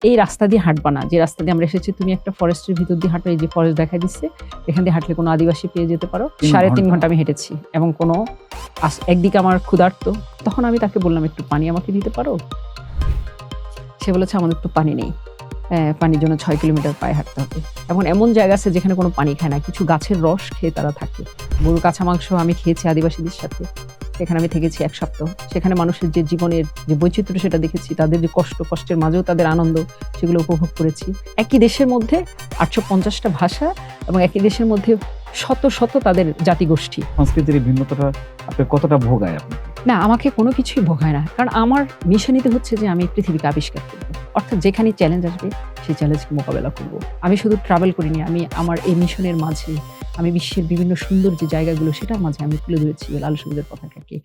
এই রাস্তা দিয়ে হাঁটবা না, যে রাস্তা দিয়ে আমরা এসেছি তুমি একটা ফরেস্টের ভিতর দিয়ে হাঁটো, এই যে ফরেস্ট দেখা দিচ্ছে, এখান দিয়ে হাঁটলে কোনো আদিবাসী পেয়ে যেতে পারো। 3.5 ঘন্টা আমি হেঁটেছি এবং কোনো একদিকে আমার ক্ষুধার্ত, তখন আমি তাকে বললাম একটু পানি আমাকে দিতে পারো? সে বলেছে আমাদের তো পানি নেই, পানির জন্য 6 কিলোমিটার পায়ে হাঁটতে হবে। এবং এমন জায়গা আছে যেখানে কোনো পানি খায় না, কিছু গাছের রস খেয়ে তারা থাকে। গরুর কাঁচা মাংস আমি খেয়েছি আদিবাসীদের সাথে, সেখানে আমি থেকেছি 1 সপ্তাহ। সেখানে মানুষের যে জীবনের যে বৈচিত্র্য সেটা দেখেছি, তাদের যে কষ্টের মাঝেও তাদের আনন্দ, সেগুলো উপভোগ করেছি। একই দেশের মধ্যে 850টা ভাষা এবং একই দেশের মধ্যে শত শত তাদের জাতিগোষ্ঠী। সংস্কৃতির এই ভিন্নতাটা আপনি কতটা ভোগায় আপনি? না, আমাকে কোনো কিছুই ভোগায় না, কারণ আমার মিশনই তো হচ্ছে যে আমি পৃথিবীকে আবিষ্কার করব। অর্থাৎ যেখানে চ্যালেঞ্জ আসবে সেই চ্যালেঞ্জকে মোকাবেলা করব। আমি শুধু ট্রাভেল করিনি, আমি আমার এই মিশনের মাঝে আমি বিশ্বের বিভিন্ন সুন্দর যে জায়গাগুলো সেটার মাঝে আমি তুলে ধরেছি লাল সবুজের পতাকাকে।